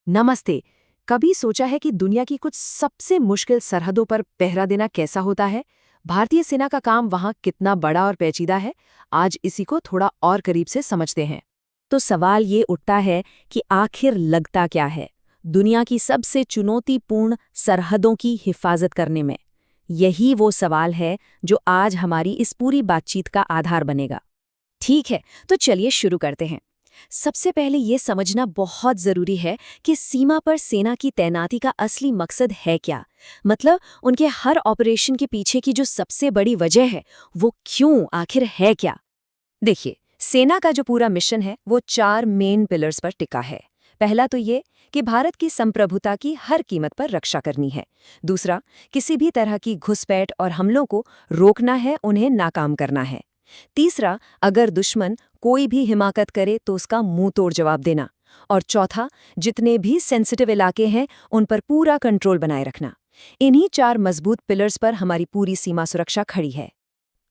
नमस्ते। कभी सोचा है कि दुनिया की कुछ सबसे मुश्किल सरहदों पर पहरा देना कैसा होता है? भारतीय सेना का काम वहां कितना बड़ा और पेचीदा है? आज इसी को थोड़ा और करीब से समझते हैं। तो सवाल ये उठता है कि आखिर लगता क्या है दुनिया की सबसे चुनौतीपूर्ण सरहदों की हिफाजत करने में। यही वो सवाल है जो आज हमारी इस पूरी बातचीत का आधार बनेगा। ठीक है, तो चलिए शुरू करते हैं। सबसे पहले ये समझना बहुत जरूरी है कि सीमा पर सेना की तैनाती का असली मकसद है क्या। मतलब उनके हर ऑपरेशन के पीछे की जो सबसे बड़ी वजह है वो क्यों आखिर है क्या। देखिए, सेना का जो पूरा मिशन है वो 4 मेन पिलर्स पर टिका है। पहला तो ये कि भारत की संप्रभुता की हर कीमत पर रक्षा करनी है। दूसरा, किसी भी तरह की घुसपैठ और हमलों को रोकना है, उन्हें नाकाम करना है। तीसरा, अगर दुश्मन कोई भी हिमाकत करे तो उसका मुंह तोड़ जवाब देना। और चौथा, जितने भी सेंसिटिव इलाके हैं उन पर पूरा कंट्रोल बनाए रखना। इन्हीं 4 मजबूत पिलर्स पर हमारी पूरी सीमा सुरक्षा खड़ी है।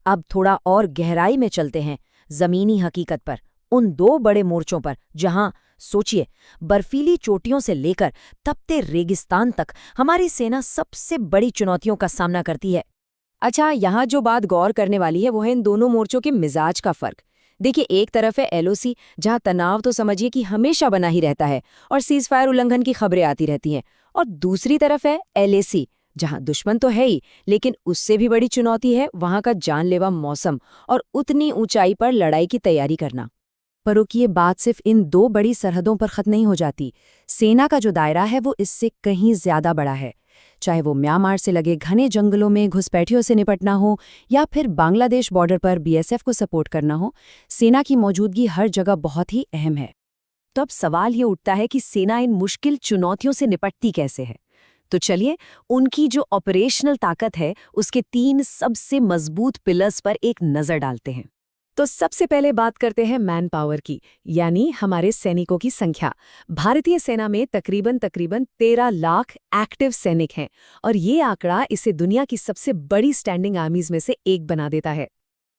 अब थोड़ा और गहराई में चलते हैं, जमीनी हकीकत पर, उन 2 बड़े मोर्चों पर जहां सोचिए, बर्फीली चोटियों से लेकर तपते रेगिस्तान तक हमारी सेना सबसे बड़ी चुनौतियों का सामना करती है। अच्छा, यहाँ जो बात गौर करने वाली है वो है इन दोनों मोर्चों के मिजाज का फर्क। देखिए, एक तरफ है एलओसी, जहाँ तनाव तो समझिए कि हमेशा बना ही रहता है और सीजफायर उल्लंघन की खबरें आती रहती हैं। और दूसरी तरफ है एलएसी, जहाँ दुश्मन तो है ही, लेकिन उससे भी बड़ी चुनौती है वहाँ का जानलेवा मौसम और उतनी ऊंचाई पर लड़ाई की तैयारी करना। पर रुकिए, बात सिर्फ इन 2 बड़ी सरहदों पर खत्म नहीं हो जाती। सेना का जो दायरा है वो इससे कहीं ज्यादा बड़ा है। चाहे वो म्यांमार से लगे घने जंगलों में घुसपैठियों से निपटना हो या फिर बांग्लादेश बॉर्डर पर बीएसएफ को सपोर्ट करना हो, सेना की मौजूदगी हर जगह बहुत ही अहम है। तो अब सवाल ये उठता है कि सेना इन मुश्किल चुनौतियों से निपटती कैसे है। तो चलिए, उनकी जो ऑपरेशनल ताकत है उसके 3 सबसे मजबूत पिलर्स पर एक नजर डालते हैं। तो सबसे पहले बात करते हैं मैन पावर की, यानी हमारे सैनिकों की संख्या। भारतीय सेना में तकरीबन 13 लाख एक्टिव सैनिक हैं और ये आंकड़ा इसे दुनिया की सबसे बड़ी स्टैंडिंग आर्मीज में से एक बना देता है।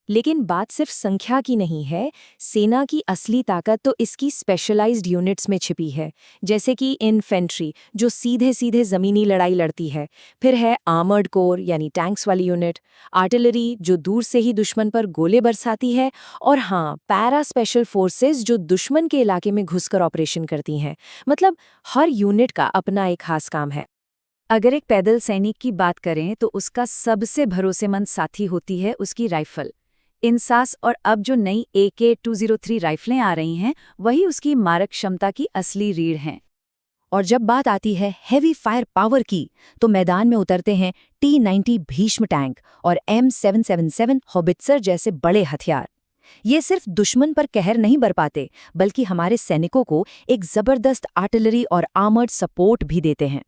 लेकिन बात सिर्फ संख्या की नहीं है, सेना की असली ताकत तो इसकी स्पेशलाइज्ड यूनिट्स में छिपी है। जैसे कि इन्फेंट्री, जो सीधे सीधे ज़मीनी लड़ाई लड़ती है। फिर है आर्मर्ड कोर, यानी टैंक्स वाली यूनिट। आर्टिलरी, जो दूर से ही दुश्मन पर गोले बरसाती है। और हाँ, पैरा स्पेशल फोर्सेस, जो दुश्मन के इलाके में घुसकर ऑपरेशन करती हैं। मतलब हर यूनिट का अपना एक खास काम है। अगर एक पैदल सैनिक की बात करें तो उसका सबसे भरोसेमंद साथी होती है उसकी राइफल। इंसास और अब जो नई AK-203 राइफलें आ रही हैं, वही उसकी मारक क्षमता की असली रीढ़ हैं। और जब बात आती है हेवी फायर पावर की, तो मैदान में उतरते हैं T-90 भीष्म टैंक और M777 हॉबिट्सर जैसे बड़े हथियार। ये सिर्फ दुश्मन पर कहर नहीं बरपाते, बल्कि हमारे सैनिकों को एक जबरदस्त आर्टिलरी और आर्मर्ड सपोर्ट भी देते हैं।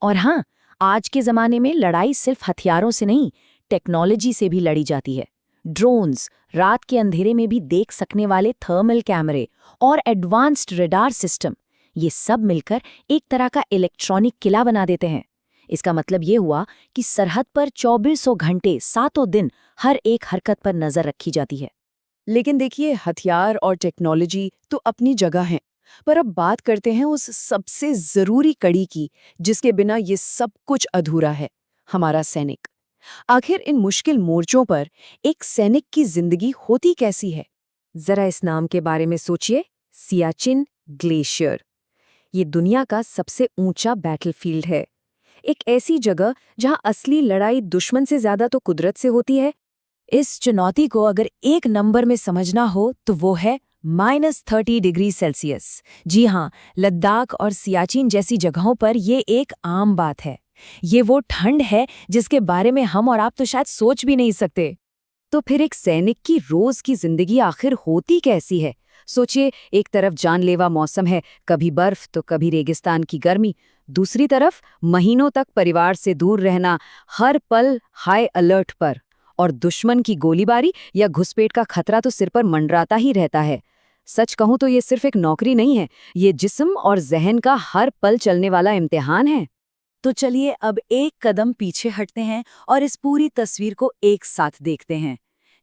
और हाँ, आज के जमाने में लड़ाई सिर्फ हथियारों से नहीं, टेक्नोलॉजी से भी लड़ी जाती है। ड्रोन्स, रात के अंधेरे में भी देख सकने वाले थर्मल कैमरे और एडवांस्ड रडार सिस्टम, ये सब मिलकर एक तरह का इलेक्ट्रॉनिक किला बना देते हैं। इसका मतलब ये हुआ कि सरहद पर 2400 घंटे 7 दिन हर एक हरकत पर नजर रखी जाती है। लेकिन देखिए, हथियार और टेक्नोलॉजी तो अपनी जगह हैं, पर अब बात करते हैं उस सबसे जरूरी कड़ी की, जिसके बिना ये सब कुछ अधूरा है, हमारा सैनिक। आखिर इन मुश्किल मोर्चों पर एक सैनिक की जिंदगी होती कैसी है? जरा इस नाम के बारे में सोचिए, सियाचिन ग्लेशियर। ये दुनिया का सबसे ऊंचा बैटलफील्ड है। एक ऐसी जगह जहां असली लड़ाई दुश्मन से ज्यादा तो कुदरत से होती है। इस चुनौती को अगर एक नंबर में समझना हो तो वो है -30 डिग्री सेल्सियस। जी हाँ, लद्दाख और सियाचिन जैसी जगहों पर ये एक आम बात है। ये वो ठंड है जिसके बारे में हम और आप तो शायद सोच भी नहीं सकते। तो फिर एक सैनिक की रोज की जिंदगी आखिर होती कैसी है? सोचिए, एक तरफ जानलेवा मौसम है, कभी बर्फ तो कभी रेगिस्तान की गर्मी। दूसरी तरफ महीनों तक परिवार से दूर रहना, हर पल हाई अलर्ट पर। और दुश्मन की गोलीबारी या घुसपैठ का खतरा तो सिर पर मंडराता ही रहता है। सच कहूं तो ये सिर्फ एक नौकरी नहीं है, ये जिस्म और जहन का हर पल चलने वाला इम्तिहान है। तो चलिए अब एक कदम पीछे हटते हैं और इस पूरी तस्वीर को एक साथ देखते हैं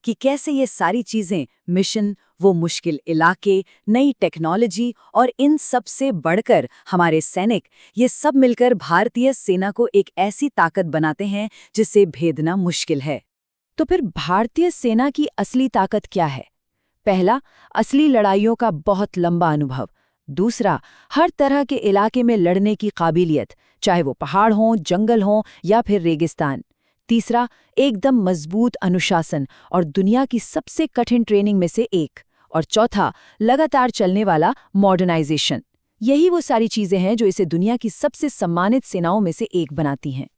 कि कैसे ये सारी चीजें, मिशन, वो मुश्किल इलाके, नई टेक्नोलॉजी और इन सब से बढ़कर हमारे सैनिक, ये सब मिलकर भारतीय सेना को एक ऐसी ताकत बनाते हैं जिसे भेदना मुश्किल है। तो फिर भारतीय सेना की असली ताकत क्या है? पहला, असली लड़ाइयों का बहुत लंबा अनुभव। दूसरा, हर तरह के इलाके में लड़ने की काबिलियत, चाहे वो पहाड़ हों, जंगल हों या फिर रेगिस्तान। तीसरा, एकदम मजबूत अनुशासन और दुनिया की सबसे कठिन ट्रेनिंग में से एक। और चौथा, लगातार चलने वाला मॉडर्नाइजेशन। यही वो सारी चीजें हैं जो इसे दुनिया की सबसे सम्मानित सेनाओं में से एक बनाती हैं।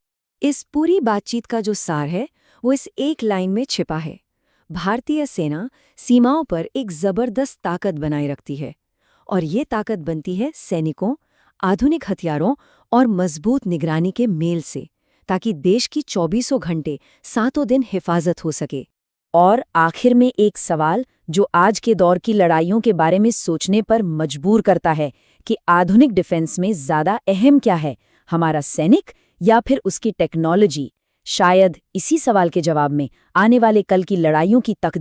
इस पूरी बातचीत का जो सार है वो इस एक लाइन में छिपा है। भारतीय सेना सीमाओं पर एक जबरदस्त ताकत बनाए रखती है, और ये ताकत बनती है सैनिकों, आधुनिक हथियारों और मजबूत निगरानी के मेल से, ताकि देश की 24 घंटे 7 दिन हिफाजत हो सके। और आखिर में एक सवाल जो आज के दौर की लड़ाइयों के बारे में सोचने पर मजबूर करता है कि आधुनिक डिफेंस में ज़्यादा अहम क्या है, हमारा सैनिक या फिर उसकी टेक्नोलॉजी? शायद इसी सवाल के जवाब में आने वाले कल की लड़ाइयों की तकदीर